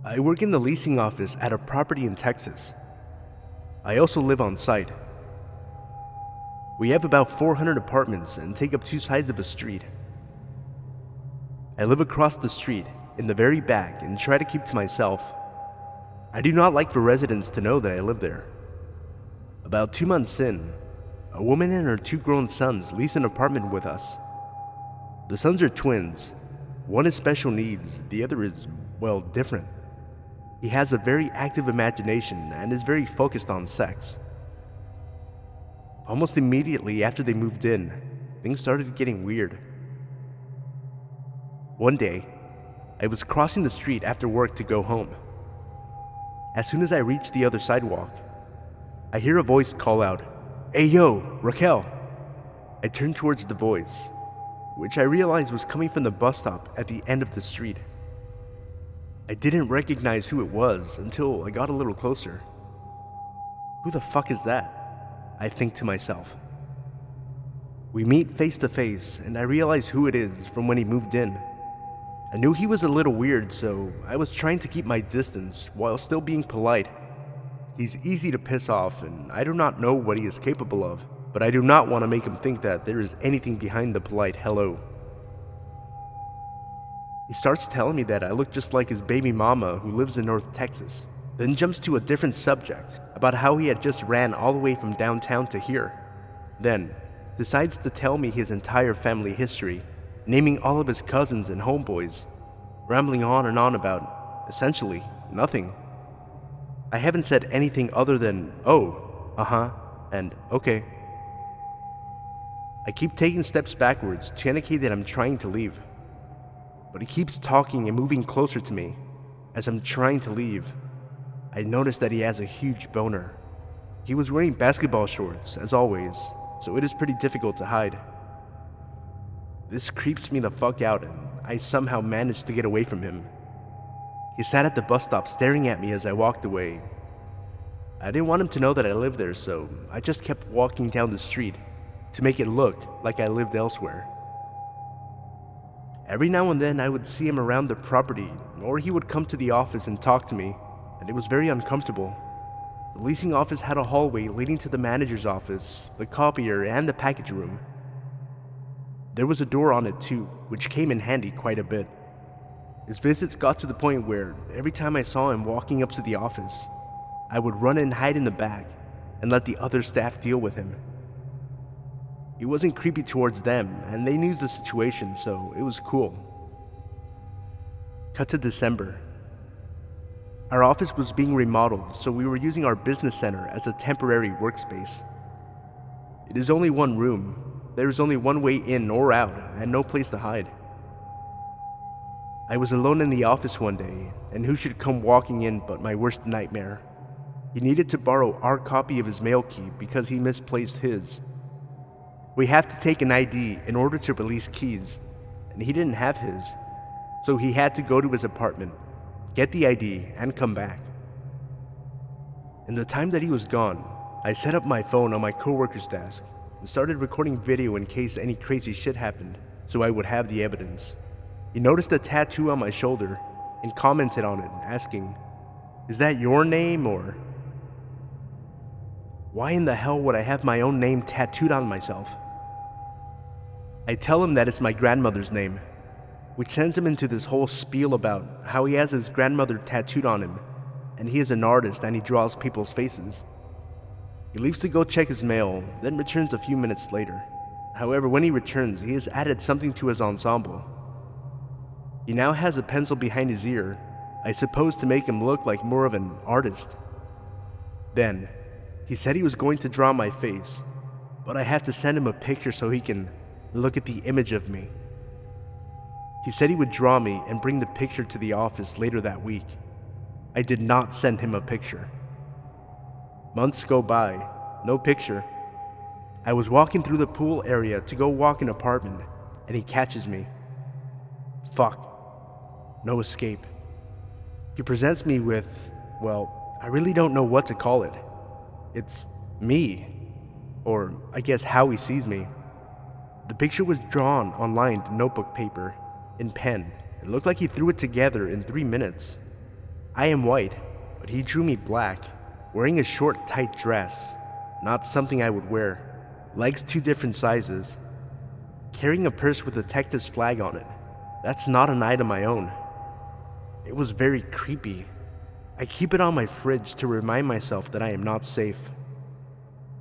I work in the leasing office at a property in Texas. I also live on site. We have about 400 apartments and take up two sides of a street. I live across the street in the very back and try to keep to myself. I do not like for residents to know that I live there. About 2 months in, a woman and her two grown sons lease an apartment with us. The sons are twins. One is special needs, the other is, well, different. He has a very active imagination and is very focused on sex. Almost immediately after they moved in, things started getting weird. One day, I was crossing the street after work to go home. As soon as I reached the other sidewalk, I hear a voice call out, "Hey yo, Raquel!" I turned towards the voice, which I realized was coming from the bus stop at the end of the street. I didn't recognize who it was until I got a little closer. Who the fuck is that? I think to myself. We meet face to face and I realize who it is from when he moved in. I knew he was a little weird, so I was trying to keep my distance while still being polite. He's easy to piss off and I do not know what he is capable of, but I do not want to make him think that there is anything behind the polite hello. He starts telling me that I look just like his baby mama who lives in North Texas, then jumps to a different subject about how he had just ran all the way from downtown to here. Then decides to tell me his entire family history, naming all of his cousins and homeboys, rambling on and on about, essentially, nothing. I haven't said anything other than, oh, uh-huh, and okay. I keep taking steps backwards to indicate that I'm trying to leave. But he keeps talking and moving closer to me. As I'm trying to leave, I notice that he has a huge boner. He was wearing basketball shorts, as always, so it is pretty difficult to hide. This creeps me the fuck out and I somehow managed to get away from him. He sat at the bus stop staring at me as I walked away. I didn't want him to know that I lived there, so I just kept walking down the street to make it look like I lived elsewhere. Every now and then I would see him around the property, or he would come to the office and talk to me, and it was very uncomfortable. The leasing office had a hallway leading to the manager's office, the copier, and the package room. There was a door on it too, which came in handy quite a bit. His visits got to the point where every time I saw him walking up to the office, I would run and hide in the back and let the other staff deal with him. He wasn't creepy towards them, and they knew the situation, so it was cool. Cut to December. Our office was being remodeled, so we were using our business center as a temporary workspace. It is only one room. There is only one way in or out, and no place to hide. I was alone in the office one day, and who should come walking in but my worst nightmare. He needed to borrow our copy of his mail key because he misplaced his. We have to take an ID in order to release keys, and he didn't have his, so he had to go to his apartment, get the ID, and come back. In the time that he was gone, I set up my phone on my coworker's desk and started recording video in case any crazy shit happened, so I would have the evidence. He noticed a tattoo on my shoulder and commented on it, asking, "Is that your name, or?" Why in the hell would I have my own name tattooed on myself? I tell him that it's my grandmother's name, which sends him into this whole spiel about how he has his grandmother tattooed on him, and he is an artist and he draws people's faces. He leaves to go check his mail, then returns a few minutes later. However, when he returns, he has added something to his ensemble. He now has a pencil behind his ear, I suppose to make him look like more of an artist. Then, he said he was going to draw my face, but I have to send him a picture so he can look at the image of me. He said he would draw me and bring the picture to the office later that week. I did not send him a picture. Months go by, no picture. I was walking through the pool area to go walk an apartment, and he catches me. Fuck. No escape. He presents me with, well, I really don't know what to call it. It's me, or I guess how he sees me. The picture was drawn on lined notebook paper in pen. It looked like he threw it together in 3 minutes. I am white, but he drew me black, wearing a short, tight dress, not something I would wear, legs 2 different sizes, carrying a purse with a Texas flag on it. That's not an item I own. It was very creepy. I keep it on my fridge to remind myself that I am not safe.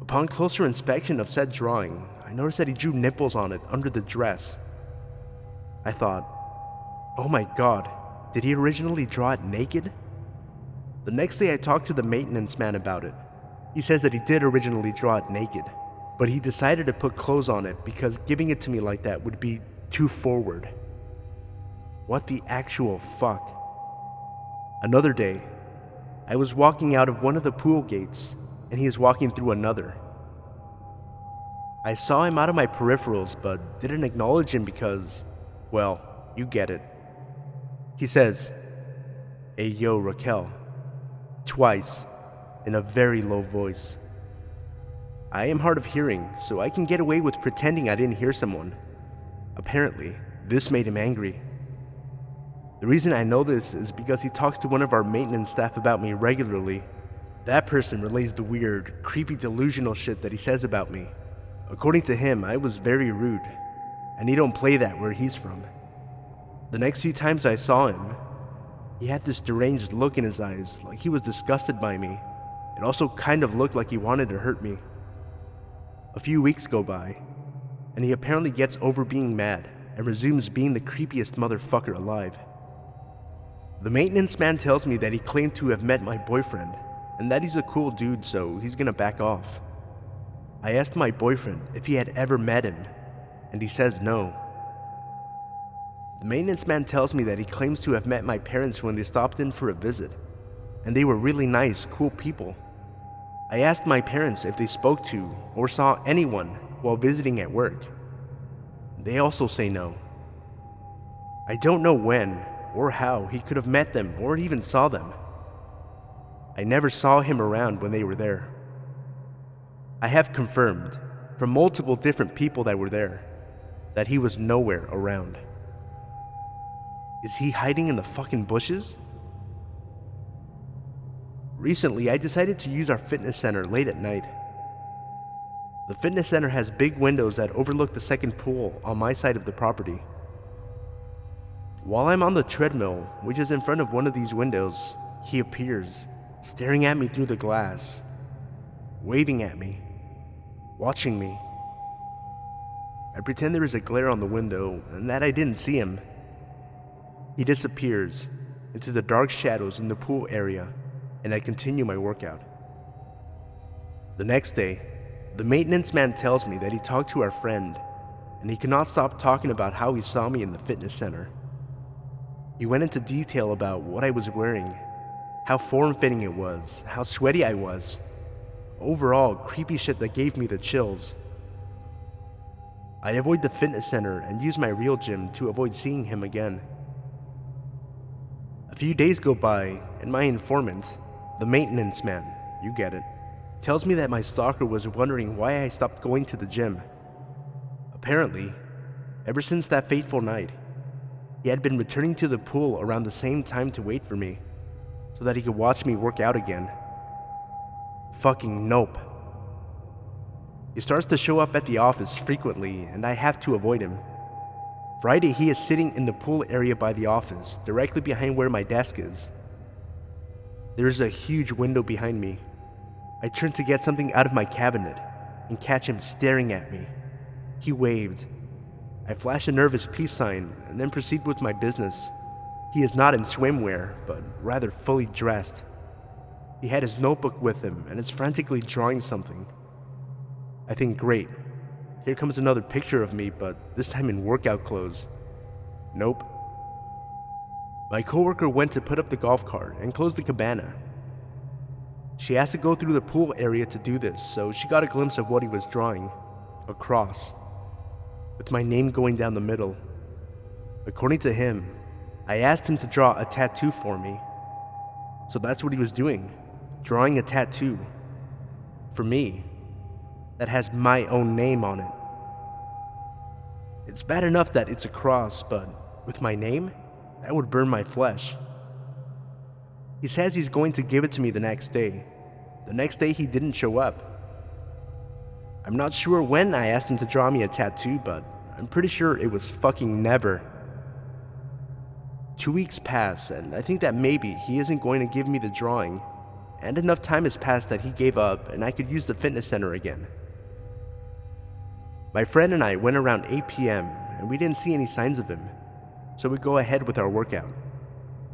Upon closer inspection of said drawing, I noticed that he drew nipples on it under the dress. I thought, oh my god, did he originally draw it naked? The next day I talked to the maintenance man about it. He says that he did originally draw it naked, but he decided to put clothes on it because giving it to me like that would be too forward. What the actual fuck? Another day, I was walking out of one of the pool gates and he was walking through another. I saw him out of my peripherals but didn't acknowledge him because, well, you get it. He says, "Hey yo, Raquel," twice in a very low voice. I am hard of hearing, so I can get away with pretending I didn't hear someone. Apparently, this made him angry. The reason I know this is because he talks to one of our maintenance staff about me regularly. That person relays the weird, creepy, delusional shit that he says about me. According to him, I was very rude, and he don't play that where he's from. The next few times I saw him, he had this deranged look in his eyes, like he was disgusted by me. It also kind of looked like he wanted to hurt me. A few weeks go by, and he apparently gets over being mad and resumes being the creepiest motherfucker alive. The maintenance man tells me that he claimed to have met my boyfriend, and that he's a cool dude, so he's gonna back off. I asked my boyfriend if he had ever met him, and he says no. The maintenance man tells me that he claims to have met my parents when they stopped in for a visit, and they were really nice, cool people. I asked my parents if they spoke to or saw anyone while visiting at work. They also say no. I don't know when or how he could have met them or even saw them. I never saw him around when they were there. I have confirmed from multiple different people that were there that he was nowhere around. Is he hiding in the fucking bushes? Recently, I decided to use our fitness center late at night. The fitness center has big windows that overlook the second pool on my side of the property. While I'm on the treadmill, which is in front of one of these windows, he appears, staring at me through the glass, waving at me, watching me. I pretend there is a glare on the window and that I didn't see him. He disappears into the dark shadows in the pool area, and I continue my workout. The next day, the maintenance man tells me that he talked to our friend, and he cannot stop talking about how he saw me in the fitness center. He went into detail about what I was wearing, how form-fitting it was, how sweaty I was. Overall, creepy shit that gave me the chills. I avoid the fitness center and use my real gym to avoid seeing him again. A few days go by, and my informant, the maintenance man, you get it, tells me that my stalker was wondering why I stopped going to the gym. Apparently, ever since that fateful night, he had been returning to the pool around the same time to wait for me, so that he could watch me work out again. Fucking nope. He starts to show up at the office frequently, and I have to avoid him. Friday, he is sitting in the pool area by the office, directly behind where my desk is. There is a huge window behind me. I turn to get something out of my cabinet and catch him staring at me. He waved. I flash a nervous peace sign and then proceed with my business. He is not in swimwear, but rather fully dressed. He had his notebook with him and is frantically drawing something. I think, great. Here comes another picture of me, but this time in workout clothes. Nope. My coworker went to put up the golf cart and close the cabana. She has to go through the pool area to do this, so she got a glimpse of what he was drawing. A cross, with my name going down the middle. According to him, I asked him to draw a tattoo for me. So that's what he was doing, drawing a tattoo. For me, that has my own name on it. It's bad enough that it's a cross, but with my name, that would burn my flesh. He says he's going to give it to me the next day. The next day he didn't show up. I'm not sure when I asked him to draw me a tattoo, but I'm pretty sure it was fucking never. 2 weeks pass, and I think that maybe he isn't going to give me the drawing, and enough time has passed that he gave up and I could use the fitness center again. My friend and I went around 8 p.m. and we didn't see any signs of him, so we go ahead with our workout.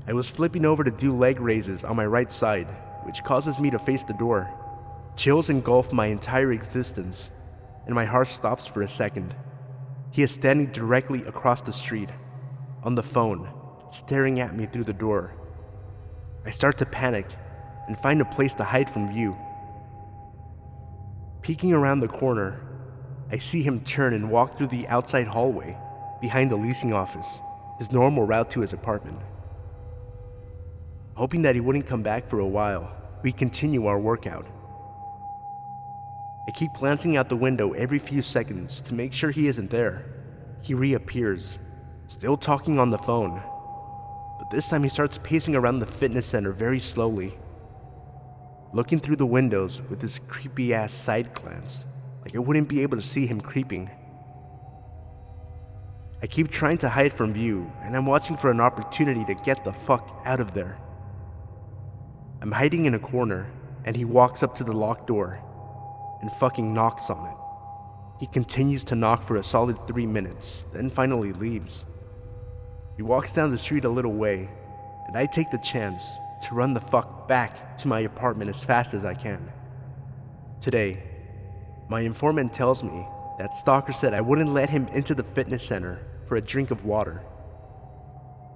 I was flipping over to do leg raises on my right side, which causes me to face the door. Chills engulf my entire existence, and my heart stops for a second. He is standing directly across the street, on the phone, staring at me through the door. I start to panic and find a place to hide from view. Peeking around the corner, I see him turn and walk through the outside hallway behind the leasing office, his normal route to his apartment. Hoping that he wouldn't come back for a while, we continue our workout. I keep glancing out the window every few seconds to make sure he isn't there. He reappears, still talking on the phone, but this time he starts pacing around the fitness center very slowly, looking through the windows with this creepy-ass side glance, like I wouldn't be able to see him creeping. I keep trying to hide from view, and I'm watching for an opportunity to get the fuck out of there. I'm hiding in a corner, and he walks up to the locked door and fucking knocks on it. He continues to knock for a solid 3 minutes, then finally leaves. He walks down the street a little way, and I take the chance to run the fuck back to my apartment as fast as I can. Today, my informant tells me that Stalker said I wouldn't let him into the fitness center for a drink of water.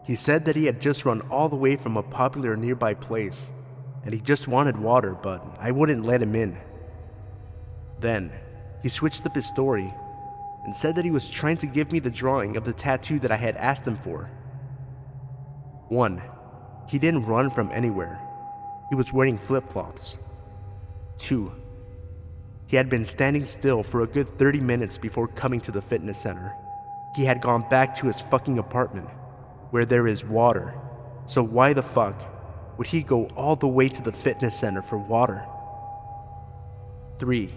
He said that he had just run all the way from a popular nearby place, and he just wanted water, but I wouldn't let him in. Then, he switched up his story and said that he was trying to give me the drawing of the tattoo that I had asked him for. 1. He didn't run from anywhere. He was wearing flip-flops. 2. He had been standing still for a good 30 minutes before coming to the fitness center. He had gone back to his fucking apartment, where there is water. So why the fuck would he go all the way to the fitness center for water? 3.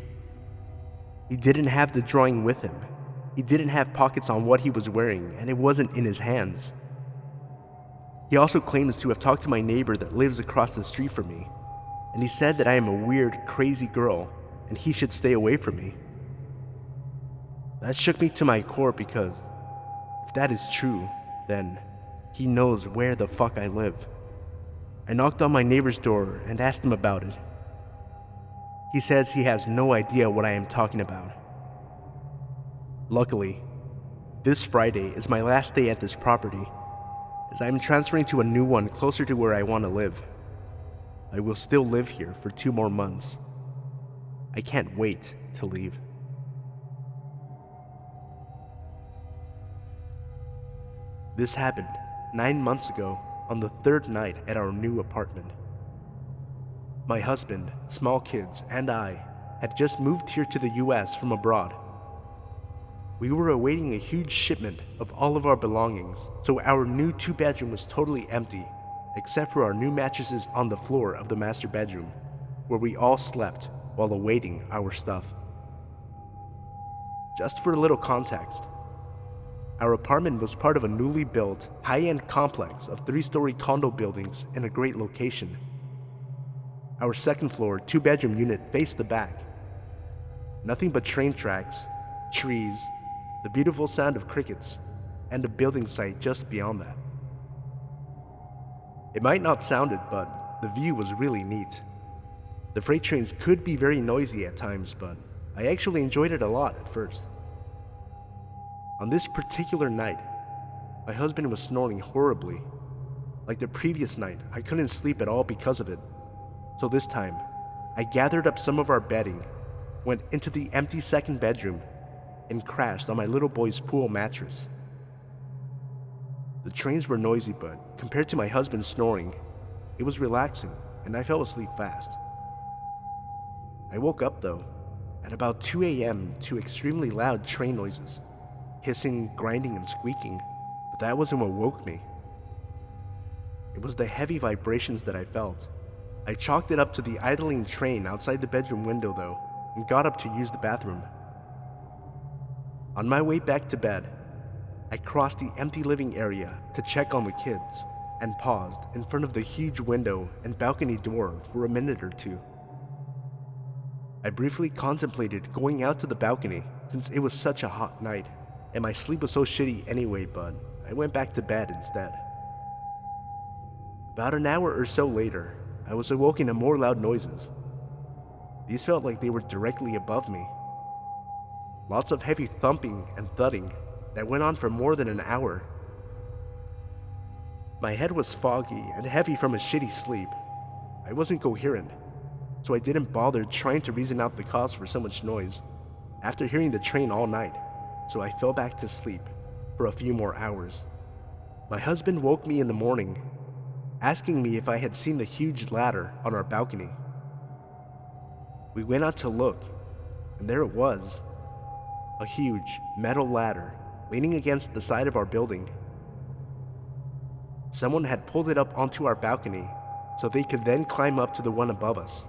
He didn't have the drawing with him. He didn't have pockets on what he was wearing, and it wasn't in his hands. He also claims to have talked to my neighbor that lives across the street from me, and he said that I am a weird, crazy girl, and he should stay away from me. That shook me to my core because if that is true, then he knows where the fuck I live. I knocked on my neighbor's door and asked him about it. He says he has no idea what I am talking about. Luckily, this Friday is my last day at this property, as I am transferring to a new one closer to where I want to live. I will still live here for 2 more months. I can't wait to leave. This happened 9 months ago on the 3rd night at our new apartment. My husband, small kids, and I had just moved here to the US from abroad. We were awaiting a huge shipment of all of our belongings, so our new 2-bedroom was totally empty, except for our new mattresses on the floor of the master bedroom, where we all slept while awaiting our stuff. Just for a little context, our apartment was part of a newly built, high-end complex of 3-story condo buildings in a great location. Our 2nd floor, 2-bedroom unit faced the back. Nothing but train tracks, trees, the beautiful sound of crickets, and a building site just beyond that. It might not sound it, but the view was really neat. The freight trains could be very noisy at times, but I actually enjoyed it a lot at first. On this particular night, my husband was snoring horribly. Like the previous night, I couldn't sleep at all because of it. So this time, I gathered up some of our bedding, went into the empty 2nd bedroom, and crashed on my little boy's pool mattress. The trains were noisy, but compared to my husband's snoring, it was relaxing, and I fell asleep fast. I woke up, though, at about 2 a.m. to extremely loud train noises, hissing, grinding, and squeaking, but that wasn't what woke me. it was the heavy vibrations that I felt. I chalked it up to the idling train outside the bedroom window though, and got up to use the bathroom. On my way back to bed, I crossed the empty living area to check on the kids and paused in front of the huge window and balcony door for a minute or two. I briefly contemplated going out to the balcony since it was such a hot night and my sleep was so shitty anyway, but I went back to bed instead. About an hour or so later, I was awoken to more loud noises. These felt like they were directly above me. Lots of heavy thumping and thudding that went on for more than an hour. My head was foggy and heavy from a shitty sleep. I wasn't coherent, so I didn't bother trying to reason out the cause for so much noise after hearing the train all night, so I fell back to sleep for a few more hours. My husband woke me in the morning, asking me if I had seen the huge ladder on our balcony. We went out to look, and there it was, a huge metal ladder leaning against the side of our building. Someone had pulled it up onto our balcony so they could then climb up to the one above us.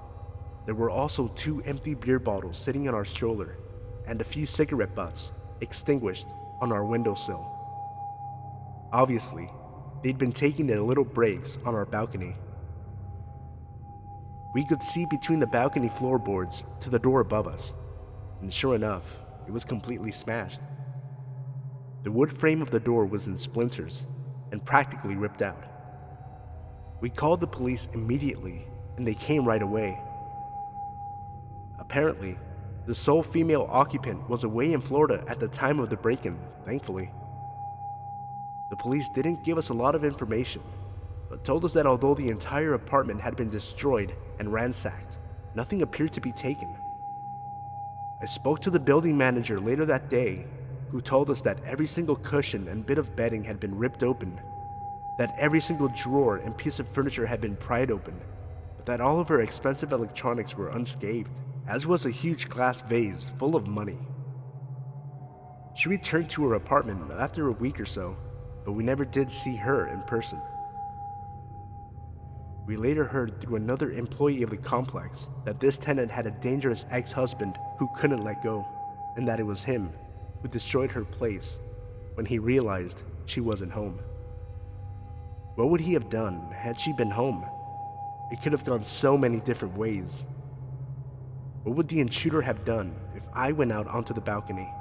There were also 2 empty beer bottles sitting in our stroller and a few cigarette butts extinguished on our windowsill. Obviously, they'd been taking their little breaks on our balcony. We could see between the balcony floorboards to the door above us, and sure enough, it was completely smashed. The wood frame of the door was in splinters and practically ripped out. We called the police immediately, and they came right away. Apparently, the sole female occupant was away in Florida at the time of the break-in, thankfully. The police didn't give us a lot of information, but told us that although the entire apartment had been destroyed and ransacked, nothing appeared to be taken. I spoke to the building manager later that day, who told us that every single cushion and bit of bedding had been ripped open, that every single drawer and piece of furniture had been pried open, but that all of her expensive electronics were unscathed, as was a huge glass vase full of money. She returned to her apartment after a week or so, but we never did see her in person. We later heard through another employee of the complex that this tenant had a dangerous ex-husband who couldn't let go, and that it was him who destroyed her place when he realized she wasn't home. What would he have done had she been home? It could have gone so many different ways. What would the intruder have done if I went out onto the balcony?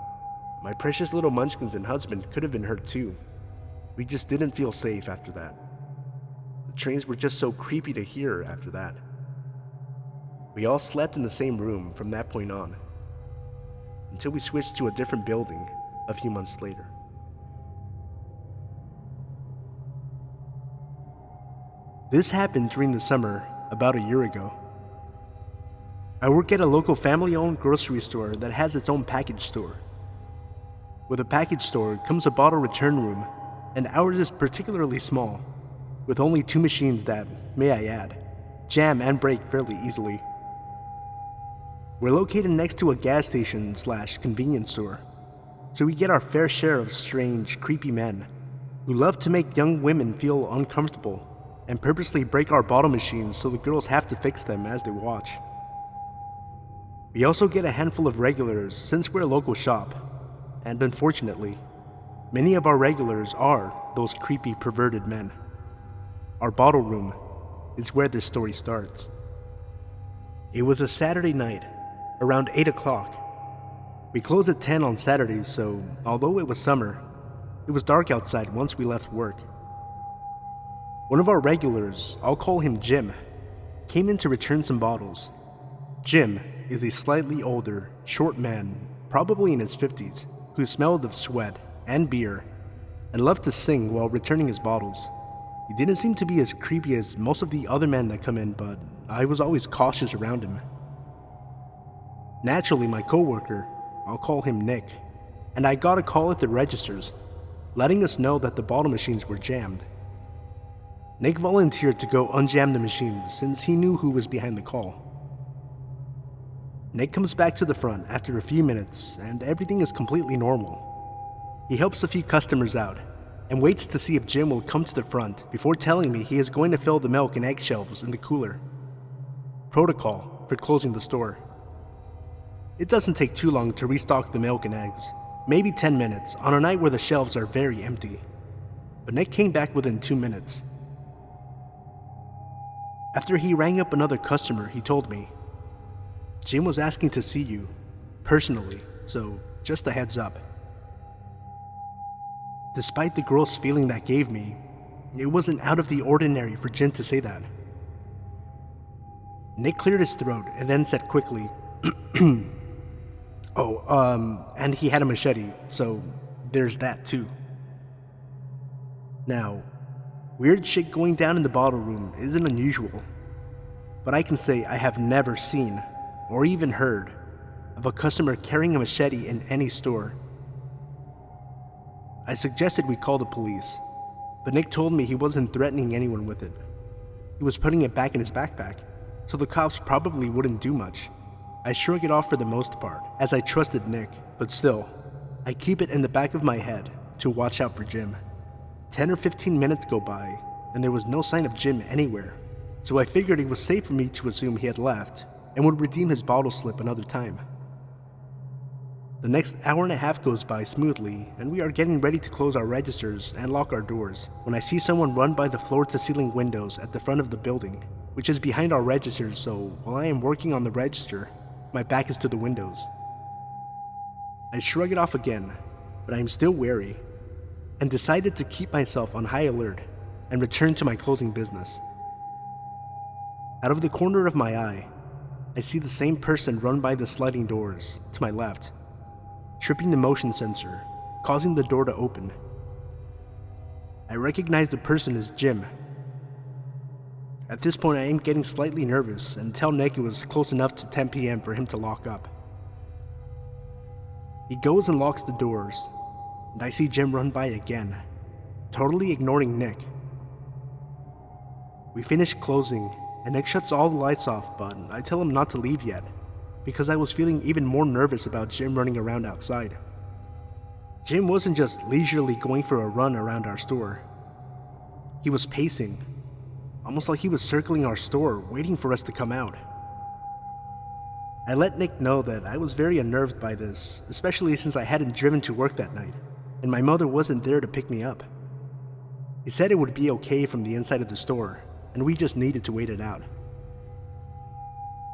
My precious little munchkins and husband could have been hurt too. We just didn't feel safe after that. The trains were just so creepy to hear after that. We all slept in the same room from that point on, until we switched to a different building a few months later. This happened during the summer about a year ago. I work at a local family-owned grocery store that has its own package store. With a package store comes a bottle return room, and ours is particularly small, with only 2 machines that, may I add, jam and break fairly easily. We're located next to a gas station / convenience store, so we get our fair share of strange, creepy men who love to make young women feel uncomfortable and purposely break our bottle machines so the girls have to fix them as they watch. We also get a handful of regulars since we're a local shop, and unfortunately, many of our regulars are those creepy, perverted men. Our bottle room is where this story starts. It was a Saturday night, around 8 o'clock. We closed at 10 on Saturdays, so although it was summer, it was dark outside once we left work. One of our regulars, I'll call him Jim, came in to return some bottles. Jim is a slightly older, short man, probably in his 50s, who smelled of sweat and beer and loved to sing while returning his bottles. He didn't seem to be as creepy as most of the other men that come in, but I was always cautious around him. Naturally, my coworker, I'll call him Nick, and I got a call at the registers, letting us know that the bottle machines were jammed. Nick volunteered to go unjam the machines since he knew who was behind the call. Nick comes back to the front after a few minutes and everything is completely normal. He helps a few customers out, and waits to see if Jim will come to the front before telling me he is going to fill the milk and egg shelves in the cooler. Protocol for closing the store. It doesn't take too long to restock the milk and eggs, maybe 10 minutes on a night where the shelves are very empty. But Nick came back within 2 minutes. After he rang up another customer, he told me, "Jim was asking to see you, personally, so just a heads up." Despite the gross feeling that gave me, it wasn't out of the ordinary for Jim to say that. Nick cleared his throat and then said quickly, and he had a machete, so there's that too. Now, weird shit going down in the bottle room isn't unusual, but I can say I have never seen, or even heard, of a customer carrying a machete in any store. I suggested we call the police, but Nick told me he wasn't threatening anyone with it. He was putting it back in his backpack, so the cops probably wouldn't do much. I shrug it off for the most part, as I trusted Nick, but still, I keep it in the back of my head to watch out for Jim. 10 or 15 minutes go by, and there was no sign of Jim anywhere, so I figured it was safe for me to assume he had left and would redeem his bottle slip another time. The next hour and a half goes by smoothly, and we are getting ready to close our registers and lock our doors when I see someone run by the floor-to-ceiling windows at the front of the building, which is behind our registers, so while I am working on the register, my back is to the windows. I shrug it off again, but I am still wary, and decided to keep myself on high alert and return to my closing business. Out of the corner of my eye, I see the same person run by the sliding doors to my left, tripping the motion sensor, causing the door to open. I recognize the person as Jim. At this point, I am getting slightly nervous and tell Nick it was close enough to 10 p.m. for him to lock up. He goes and locks the doors, and I see Jim run by again, totally ignoring Nick. We finish closing, and Nick shuts all the lights off, but I tell him not to leave yet, because I was feeling even more nervous about Jim running around outside. Jim wasn't just leisurely going for a run around our store. He was pacing, almost like he was circling our store, waiting for us to come out. I let Nick know that I was very unnerved by this, especially since I hadn't driven to work that night, and my mother wasn't there to pick me up. He said it would be okay from the inside of the store, and we just needed to wait it out.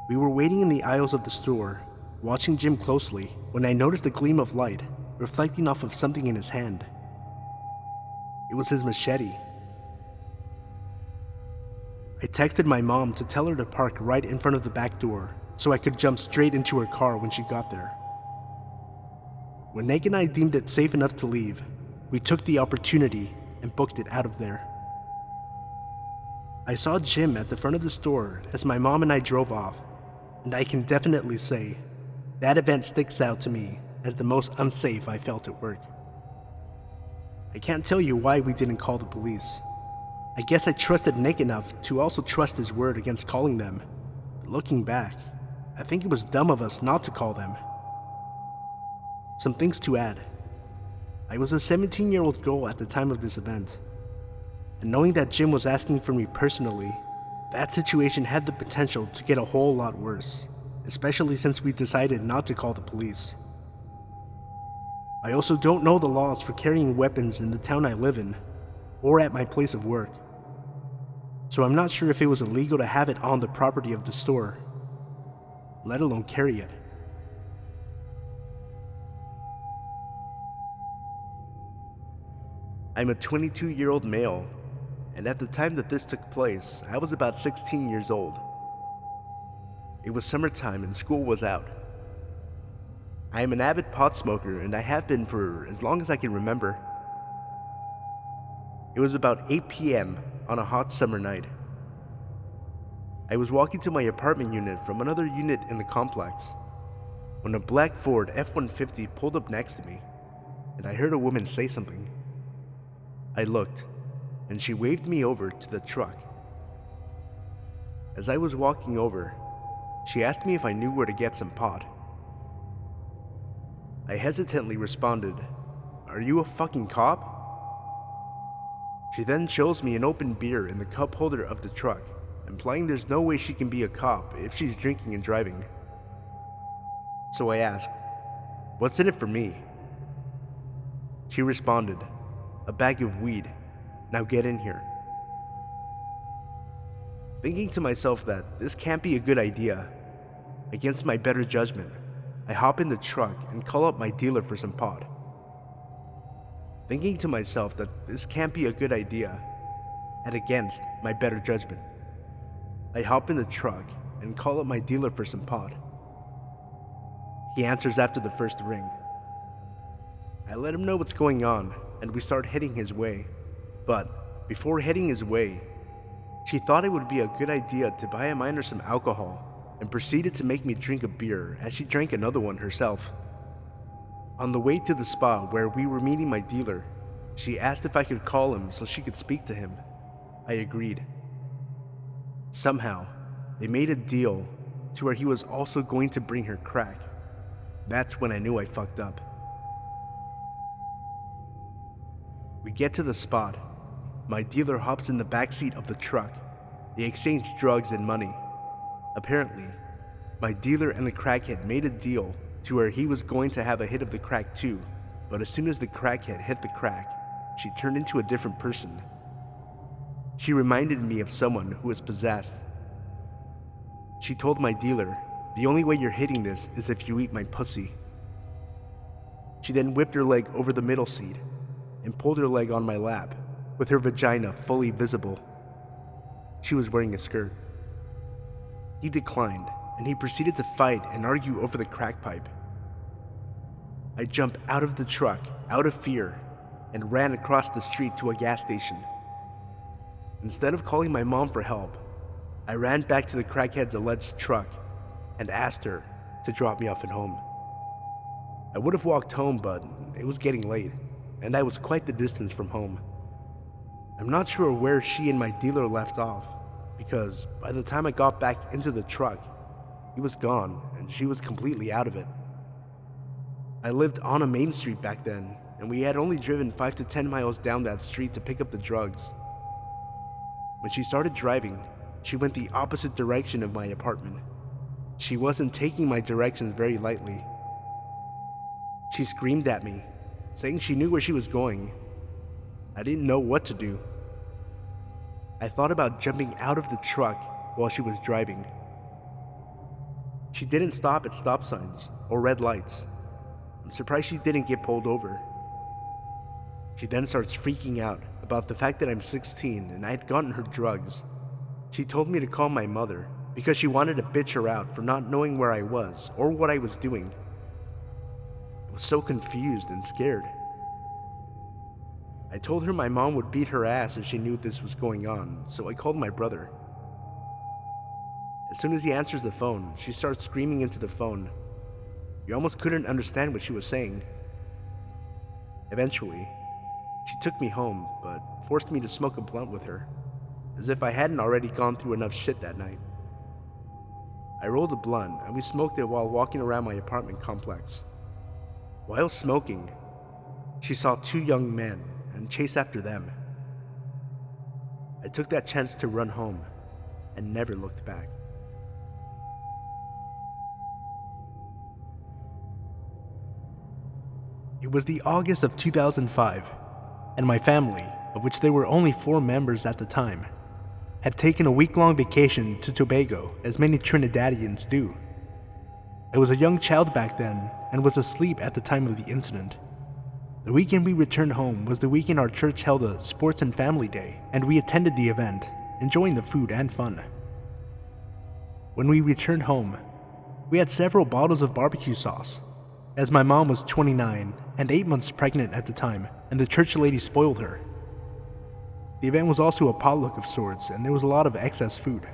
We were waiting in the aisles of the store, watching Jim closely, when I noticed a gleam of light reflecting off of something in his hand. It was his machete. I texted my mom to tell her to park right in front of the back door so I could jump straight into her car when she got there. When Nick and I deemed it safe enough to leave, we took the opportunity and booked it out of there. I saw Jim at the front of the store as my mom and I drove off, and I can definitely say that event sticks out to me as the most unsafe I felt at work. I can't tell you why we didn't call the police. I guess I trusted Nick enough to also trust his word against calling them. But looking back, I think it was dumb of us not to call them. Some things to add. I was a 17-year-old girl at the time of this event, and knowing that Jim was asking for me personally, that situation had the potential to get a whole lot worse, especially since we decided not to call the police. I also don't know the laws for carrying weapons in the town I live in, or at my place of work, so I'm not sure if it was illegal to have it on the property of the store, let alone carry it. I'm a 22-year-old male, and at the time that this took place, I was about 16 years old. It was summertime and school was out. I am an avid pot smoker, and I have been for as long as I can remember. It was about 8 p.m. on a hot summer night. I was walking to my apartment unit from another unit in the complex when a black Ford F-150 pulled up next to me, and I heard a woman say something. I looked, and she waved me over to the truck. As I was walking over, she asked me if I knew where to get some pot. I hesitantly responded, "Are you a fucking cop?" She then shows me an open beer in the cup holder of the truck, implying there's no way she can be a cop if she's drinking and driving. So I asked, "What's in it for me?" She responded, "A bag of weed. Now get in here." Thinking to myself that this can't be a good idea, against my better judgment, I hop in the truck and call up my dealer for some pot. Thinking to myself that this can't be a good idea, and against my better judgment, I hop in the truck and call up my dealer for some pot. He answers after the first ring. I let him know what's going on, and we start heading his way. But before heading his way, she thought it would be a good idea to buy a minor some alcohol and proceeded to make me drink a beer as she drank another one herself. On the way to the spot where we were meeting my dealer, she asked if I could call him so she could speak to him. I agreed. Somehow, they made a deal to where he was also going to bring her crack. That's when I knew I fucked up. We get to the spot. My dealer hops in the backseat of the truck. They exchange drugs and money. Apparently, my dealer and the crackhead made a deal to where he was going to have a hit of the crack too, but as soon as the crackhead hit the crack, she turned into a different person. She reminded me of someone who was possessed. She told my dealer, "The only way you're hitting this is if you eat my pussy." She then whipped her leg over the middle seat and pulled her leg on my lap, with her vagina fully visible. She was wearing a skirt. He declined, and he proceeded to fight and argue over the crack pipe. I jumped out of the truck, out of fear, and ran across the street to a gas station. Instead of calling my mom for help, I ran back to the crackhead's alleged truck and asked her to drop me off at home. I would have walked home, but it was getting late, and I was quite the distance from home. I'm not sure where she and my dealer left off, because by the time I got back into the truck, he was gone and she was completely out of it. I lived on a main street back then, and we had only driven 5 to 10 miles down that street to pick up the drugs. When she started driving, she went the opposite direction of my apartment. She wasn't taking my directions very lightly. She screamed at me, saying she knew where she was going. I didn't know what to do. I thought about jumping out of the truck while she was driving. She didn't stop at stop signs or red lights. I'm surprised she didn't get pulled over. She then starts freaking out about the fact that I'm 16 and I had gotten her drugs. She told me to call my mother because she wanted to bitch her out for not knowing where I was or what I was doing. I was so confused and scared. I told her my mom would beat her ass if she knew this was going on, so I called my brother. As soon as he answers the phone, she starts screaming into the phone. You almost couldn't understand what she was saying. Eventually, she took me home, but forced me to smoke a blunt with her, as if I hadn't already gone through enough shit that night. I rolled a blunt, and we smoked it while walking around my apartment complex. While smoking, she saw 2 young men and chased after them. I took that chance to run home and never looked back. It was the August of 2005, and my family, of which there were only 4 members at the time, had taken a week-long vacation to Tobago, as many Trinidadians do. I was a young child back then and was asleep at the time of the incident. The weekend we returned home was the weekend our church held a sports and family day, and we attended the event, enjoying the food and fun. When we returned home, we had several bottles of barbecue sauce, as my mom was 29 and 8 months pregnant at the time, and the church lady spoiled her. The event was also a potluck of sorts, and there was a lot of excess food.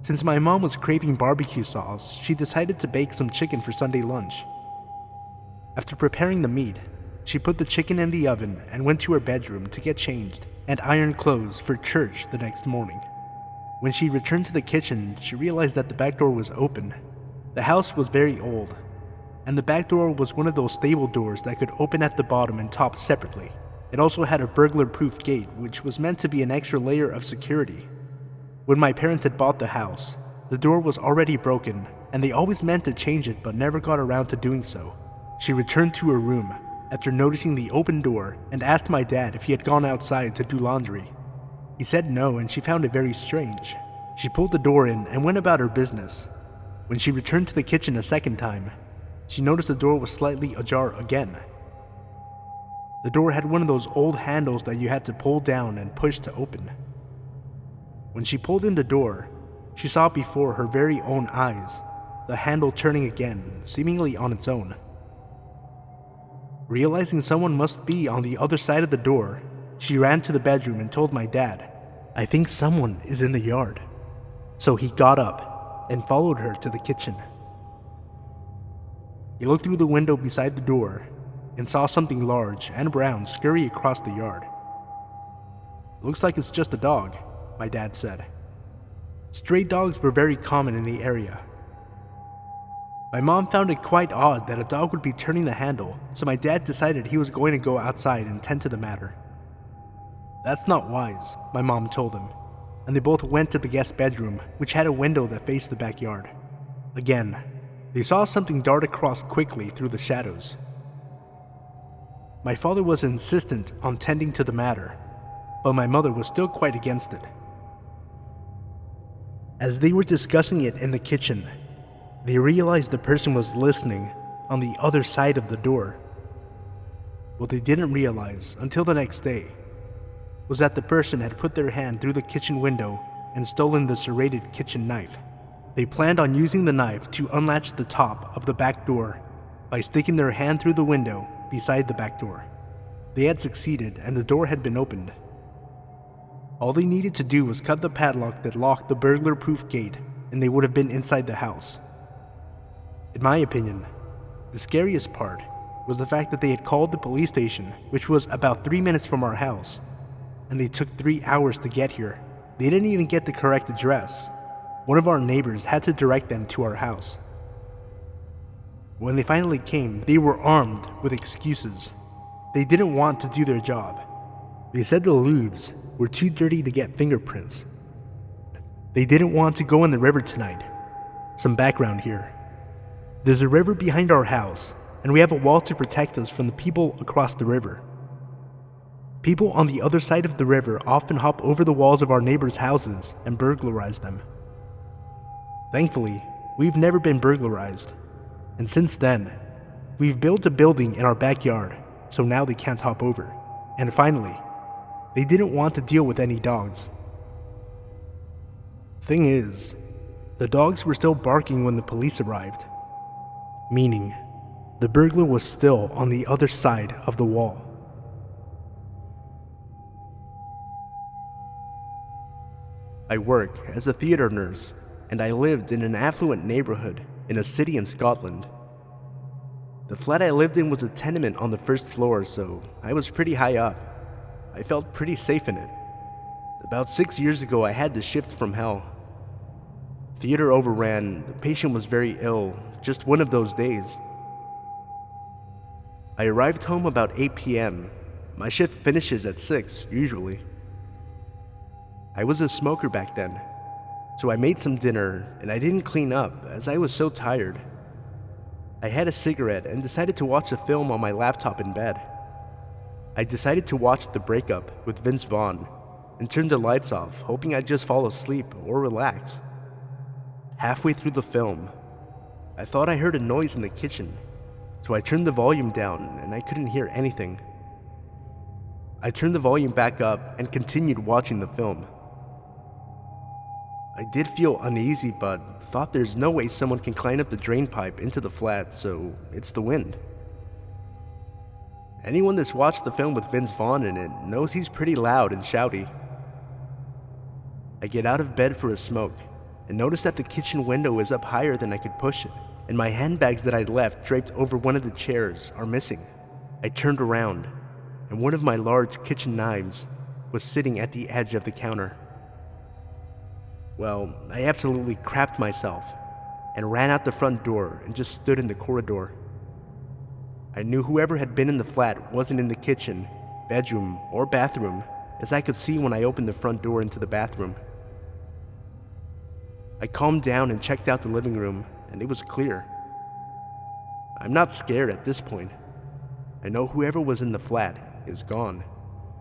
Since my mom was craving barbecue sauce, she decided to bake some chicken for Sunday lunch. After preparing the meat, she put the chicken in the oven and went to her bedroom to get changed and iron clothes for church the next morning. When she returned to the kitchen, she realized that the back door was open. The house was very old, and the back door was one of those stable doors that could open at the bottom and top separately. It also had a burglar-proof gate, which was meant to be an extra layer of security. When my parents had bought the house, the door was already broken, and they always meant to change it but never got around to doing so. She returned to her room after noticing the open door and asked my dad if he had gone outside to do laundry. He said no, and she found it very strange. She pulled the door in and went about her business. When she returned to the kitchen a second time, she noticed the door was slightly ajar again. The door had one of those old handles that you had to pull down and push to open. When she pulled in the door, she saw before her very own eyes the handle turning again, seemingly on its own. Realizing someone must be on the other side of the door, she ran to the bedroom and told my dad, "I think someone is in the yard." So he got up and followed her to the kitchen. He looked through the window beside the door and saw something large and brown scurry across the yard. "Looks like it's just a dog," my dad said. Stray dogs were very common in the area. My mom found it quite odd that a dog would be turning the handle, so my dad decided he was going to go outside and tend to the matter. "That's not wise," my mom told him, and they both went to the guest bedroom, which had a window that faced the backyard. Again, they saw something dart across quickly through the shadows. My father was insistent on tending to the matter, but my mother was still quite against it. As they were discussing it in the kitchen, they realized the person was listening on the other side of the door. What they didn't realize until the next day was that the person had put their hand through the kitchen window and stolen the serrated kitchen knife. They planned on using the knife to unlatch the top of the back door by sticking their hand through the window beside the back door. They had succeeded, and the door had been opened. All they needed to do was cut the padlock that locked the burglar-proof gate, and they would have been inside the house. In my opinion, the scariest part was the fact that they had called the police station, which was about 3 minutes from our house, and they took 3 hours to get here. They didn't even get the correct address. One of our neighbors had to direct them to our house. When they finally came, they were armed with excuses. They didn't want to do their job. They said the lewds were too dirty to get fingerprints. They didn't want to go in the river tonight. Some background here. There's a river behind our house, and we have a wall to protect us from the people across the river. People on the other side of the river often hop over the walls of our neighbors' houses and burglarize them. Thankfully, we've never been burglarized, and since then, we've built a building in our backyard, so now they can't hop over. And finally, they didn't want to deal with any dogs. Thing is, the dogs were still barking when the police arrived, meaning the burglar was still on the other side of the wall. I work as a theater nurse, and I lived in an affluent neighborhood in a city in Scotland. The flat I lived in was a tenement on the first floor, so I was pretty high up. I felt pretty safe in it. About 6 years ago, I had to shift from hell. Theater overran, the patient was very ill, just one of those days. I arrived home about 8 p.m. My shift finishes at 6, usually. I was a smoker back then, so I made some dinner and I didn't clean up as I was so tired. I had a cigarette and decided to watch a film on my laptop in bed. I decided to watch The Breakup with Vince Vaughn and turned the lights off, hoping I'd just fall asleep or relax. Halfway through the film, I thought I heard a noise in the kitchen, so I turned the volume down and I couldn't hear anything. I turned the volume back up and continued watching the film. I did feel uneasy, but thought there's no way someone can climb up the drain pipe into the flat, so it's the wind. Anyone that's watched the film with Vince Vaughn in it knows he's pretty loud and shouty. I get out of bed for a smoke and notice that the kitchen window is up higher than I could push it, and my handbags that I'd left draped over one of the chairs are missing. I turned around, and one of my large kitchen knives was sitting at the edge of the counter. Well, I absolutely crapped myself and ran out the front door and just stood in the corridor. I knew whoever had been in the flat wasn't in the kitchen, bedroom, or bathroom, as I could see when I opened the front door into the bathroom. I calmed down and checked out the living room, and it was clear. I'm not scared at this point. I know whoever was in the flat is gone.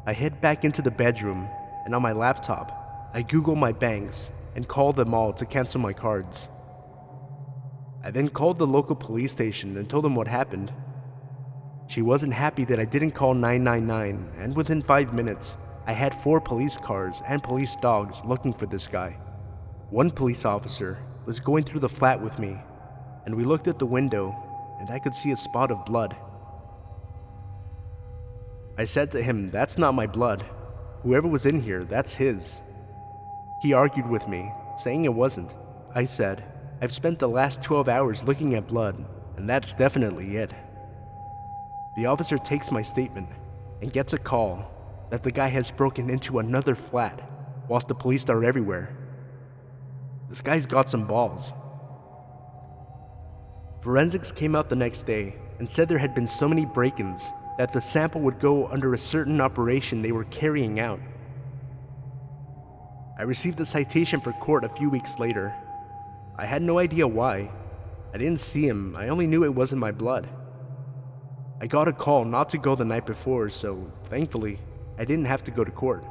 I head back into the bedroom, and on my laptop, I Google my banks and call them all to cancel my cards. I then called the local police station and told them what happened. She wasn't happy that I didn't call 999, and within 5 minutes, I had 4 police cars and police dogs looking for this guy. One police officer was going through the flat with me, and we looked at the window, and I could see a spot of blood. I said to him, "That's not my blood. Whoever was in here, that's his." He argued with me, saying it wasn't. I said, "I've spent the last 12 hours looking at blood, and that's definitely it." The officer takes my statement and gets a call that the guy has broken into another flat whilst the police are everywhere. This guy's got some balls. Forensics came out the next day and said there had been so many break-ins that the sample would go under a certain operation they were carrying out. I received a citation for court a few weeks later. I had no idea why. I didn't see him, I only knew it wasn't my blood. I got a call not to go the night before, so thankfully, I didn't have to go to court.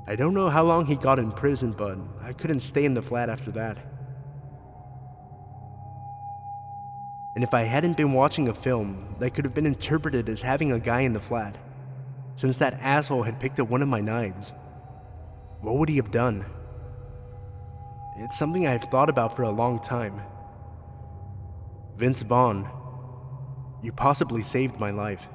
I don't know how long he got in prison, but I couldn't stay in the flat after that. And if I hadn't been watching a film that could have been interpreted as having a guy in the flat, since that asshole had picked up one of my knives, what would he have done? It's something I've thought about for a long time. Vince Vaughn, you possibly saved my life.